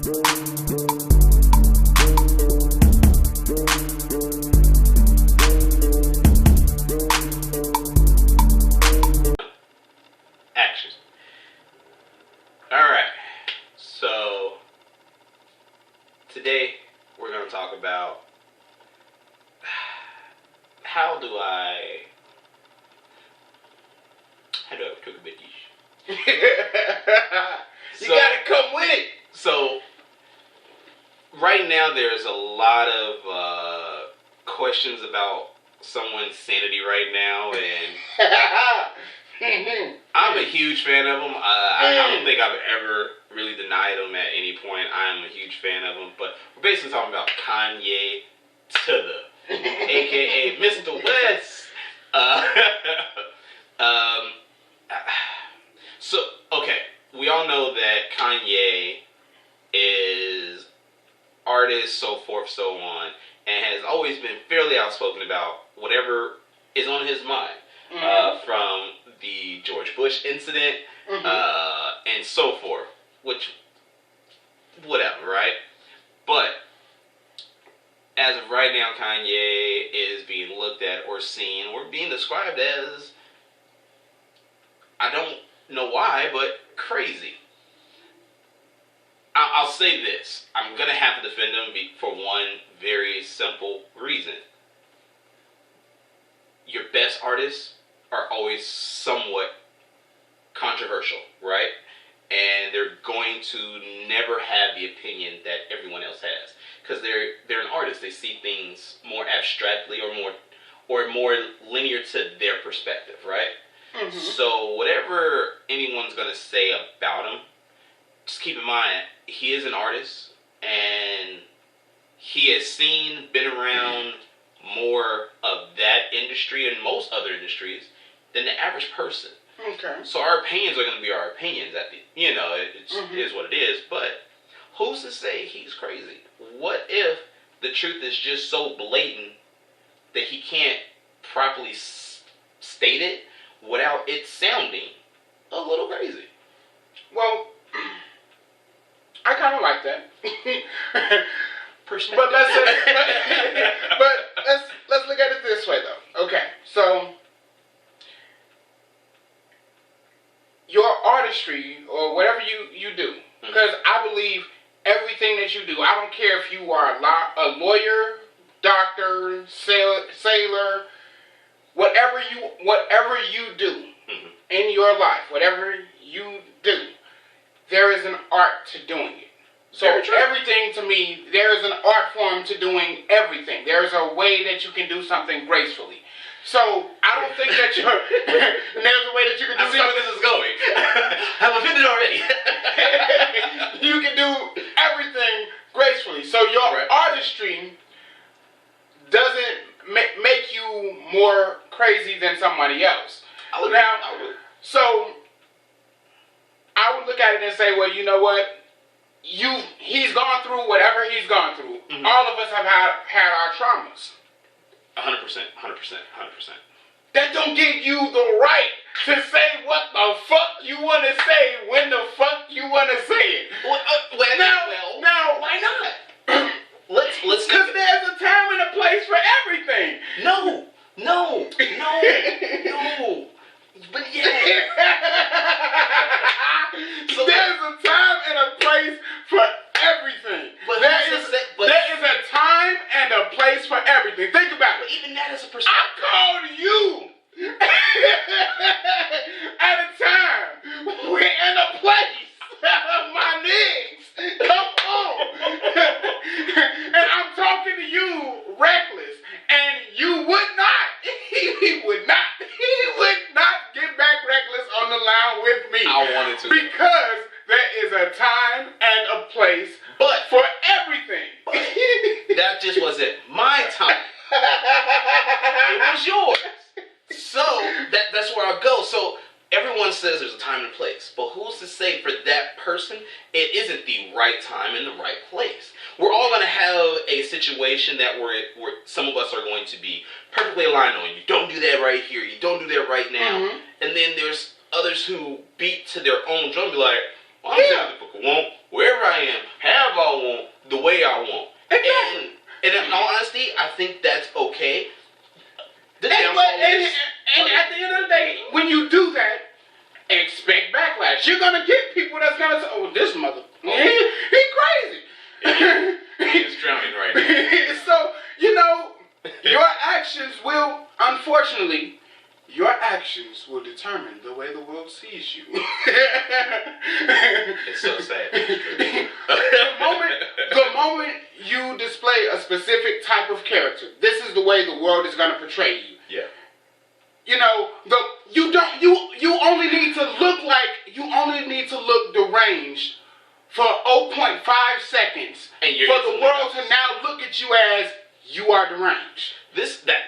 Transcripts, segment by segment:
Action. Alright, so today we're going to talk about how do I cook a bitch. You gotta come with it. So right now there's a lot of questions about someone's sanity right now, and I'm a huge fan of them. I don't think I've ever really denied them at any point. I'm a huge fan of them, but we're basically talking about Kanye to the, aka Mr. West. So, okay, we all know that Kanye is artist, so forth, so on, and has always been fairly outspoken about whatever is on his mind. From the George Bush incident, and so forth, which, whatever, right? But, as of right now, Kanye is being looked at or seen or being described as, I don't know why, but crazy. I'll say this. I'm going to have to defend him for one very simple reason. Your best artists are always somewhat controversial, right? And they're going to never have the opinion that everyone else has, because they're an artist. They see things more abstractly or more linear to their perspective, right? So whatever anyone's gonna say about him, just keep in mind he is an artist, and he has been around more of that industry and most other industries than the average person. Okay. So our opinions are going to be our opinions. It is what it is. But who's to say he's crazy? What if the truth is just so blatant that he can't properly state it without it sounding a little crazy? Well, I kind of like that. Perspective. But let's look at it this way, though. Okay, so your artistry or whatever you do, because I believe everything that you do. I don't care if you are a lawyer, doctor, sailor, whatever you do in your life, whatever you do, there is an art to doing it. So everything to me, there is an art form to doing everything. There is a way that you can do something gracefully. So I don't think that there's a way that you can do something. I see where this is going. I'm offended already. You can do everything gracefully. So your artistry doesn't make you more crazy than somebody else. So I would look at it and say, well, you know what? He's gone through whatever he's gone through. All of us have had our traumas. 100%. That don't give you the right to say what the fuck you want to say when the fuck you want to say it. Now, why not? Let's because there's a time and a place for everything. No. But yeah. So there's a time and a place for everything. There is a time and a place for everything. Think about it. Even that is a perspective. I called you at a time and a place. My niggas, come on. And I'm talking to you reckless, and you would not. He would not get back reckless on the line with me. I wanted to. Because there is a time and a place for everything. But that just wasn't my time. It was yours. So that's where I'll go. So everyone says there's a time and a place, but who's to say for that person it isn't the right time and the right place? We're all going to have a situation that where some of us are going to be perfectly aligned on. You don't do that right here. You don't do that right now. And then there's others who beat to their own drum, be like, well, I'm saying what the fuck I want, wherever I am, however way I want. Exactly. And in all honesty, I think that's okay. And at the end of the day, when you do that, expect backlash. You're gonna get people that's gonna say, "Oh, this mother, he crazy." He's drowning right now. So your actions will, unfortunately, determine the way the world sees you. It's so sad. It's the moment you display a specific type of character, this is the way the world is gonna portray you. Yeah. You only need to look deranged for 0.5 seconds for the world to now look at you as you are deranged. That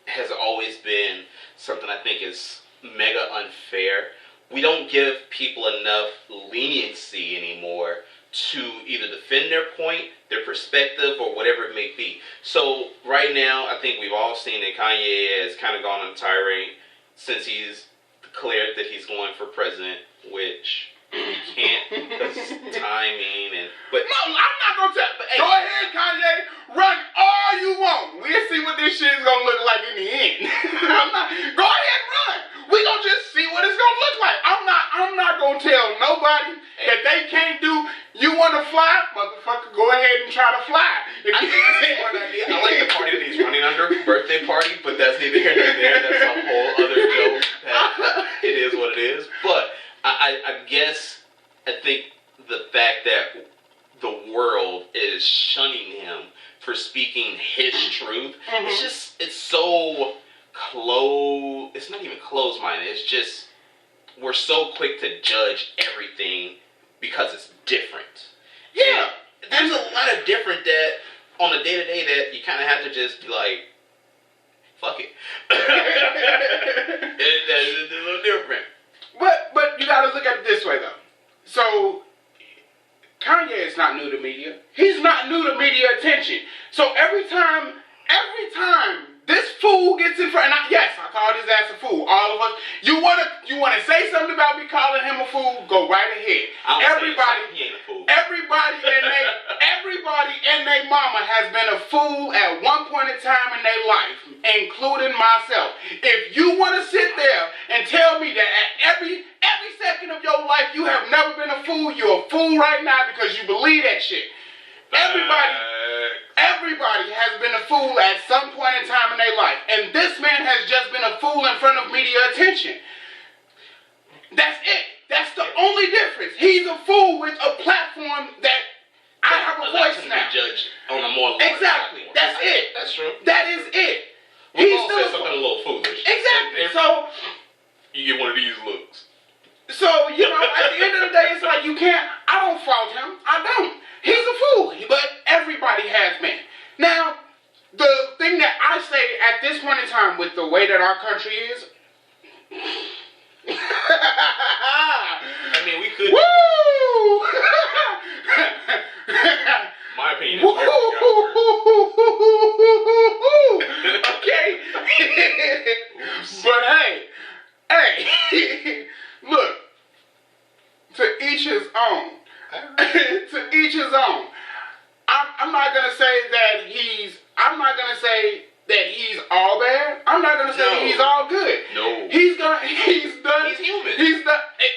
has always been something I think is mega unfair. We don't give people enough leniency anymore to either defend their point, their perspective, or whatever it may be. So right now, I think we've all seen that Kanye has kind of gone on a tirade since he's declared that he's going for president, which he can't because timing but no, I'm not gonna tell. Hey, go ahead, Kanye, run all you want. We'll see what this shit is gonna look like in the end. Go ahead, run. We gonna just see what it's gonna look like. I'm not gonna tell nobody that they can't do. You wanna fly, motherfucker? Go ahead and try to fly. I like the party that he's running under, birthday party, but that's neither here nor there. That's a whole other joke. It is what it is. But I guess I think the fact that the world is shunning him for speaking his truth, it's so close. It's not even closed-minded. It's just we're so quick to judge everything because it's different. Yeah, there's a lot of different that on a day-to-day that you kind of have to just be like, fuck it. It's a little different. But you gotta look at it this way though. So Kanye is not new to media. He's not new to media attention. So every time this fool gets in front, and I called his ass a fool. All of us. You wanna say something about me calling him a fool? Go right ahead. He ain't a fool. Everybody and their mama has been a fool at one point in time in their life, including myself. If you want to sit there and tell me that at every second of your life you have never been a fool, you're a fool right now because you believe that shit. Everybody has been a fool at some point in time in their life. And this man has just been a fool in front of media attention. That's it. That's the only difference. He's a fool with a platform that I have a voice now. Judge on a more exactly. platform. That's it. That's true. That is it. He's still something a little foolish. Exactly. So you get one of these looks. So, at the end of the day, it's like you can't. I don't fault him. I don't. He's a fool, but everybody has been. Now, the thing that I say at this point in time with the way that our country is, I mean, we could. Woo! My opinion is okay. But hey, look. To each his own. To each his own. I'm not gonna say that he's all bad. I'm not gonna say that he's all good. No. He's human.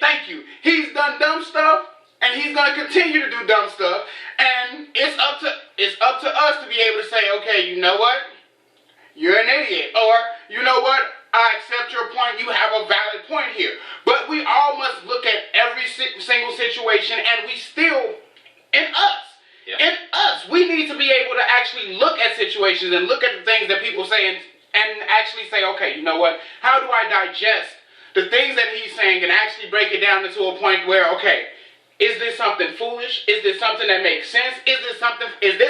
Thank you. He's done dumb stuff, and he's gonna continue to do dumb stuff. And it's up to us to be able to say, okay, you know what? You're an idiot. Or, you know what? I accept your point. You have a valid point here. But we all must look at every single situation, and we still, in us, we need to be able to actually look at situations and look at the things that people say and actually say, okay, you know what? How do I digest the things that he's saying and actually break it down into a point where, okay, is this something foolish? Is this something that makes sense? Is this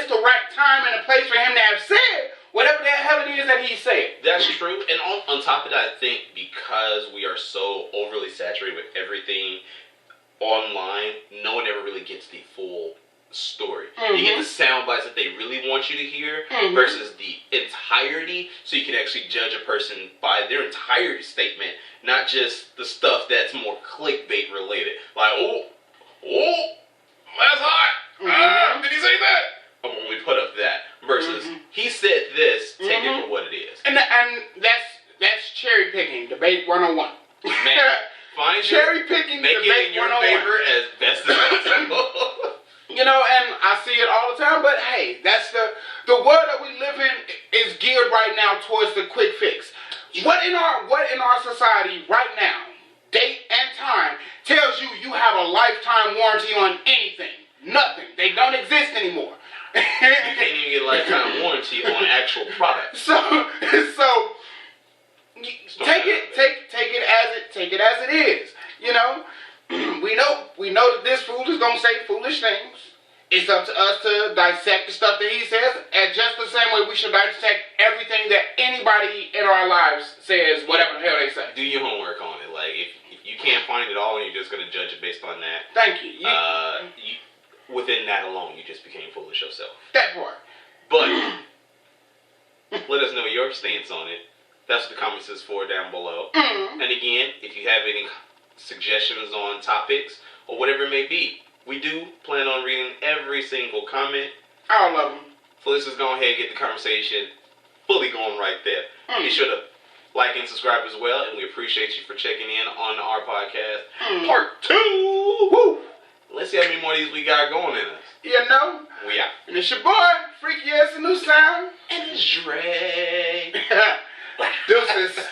the right time and a place for him to have said whatever the hell it is that he said? That's true. And on top of that, I think because we are so overly saturated with everything online, no one ever really gets the full story. You get the sound bites that they really want you to hear versus the entirety, so you can actually judge a person by their entire statement, not just the stuff that's more clickbait related. Like, oh, that's hot. Debate 101. Man, find cherry picking make debate it in your 101. favor as best as possible. You know, and I see it all the time, but hey, that's the world that we live in is geared right now towards the quick fix. What in our society right now, date and time, tells you you have a lifetime warranty on anything? Nothing. They don't exist anymore. You can't even get a lifetime warranty on actual products. So take it as it is. You know, we know that this fool is gonna say foolish things. It's up to us to dissect the stuff that he says, and just the same way we should dissect everything that anybody in our lives says, whatever the hell they say. Do your homework on it. Like if you can't find it all and you're just gonna judge it based on that. Thank you. Within that alone, you just became foolish yourself. That part. But let us know your stance on it. That's what the comments is for down below. And again, if you have any suggestions on topics or whatever it may be, we do plan on reading every single comment. All of them. So let's just go ahead and get the conversation fully going right there. Be sure to like and subscribe as well, and we appreciate you for checking in on our podcast. Part 2! Woo! Let's see how many more of these we got going in us. You know? We out. And it's your boy, Freaky Ass a New Sound. And it's Dre. Deuces.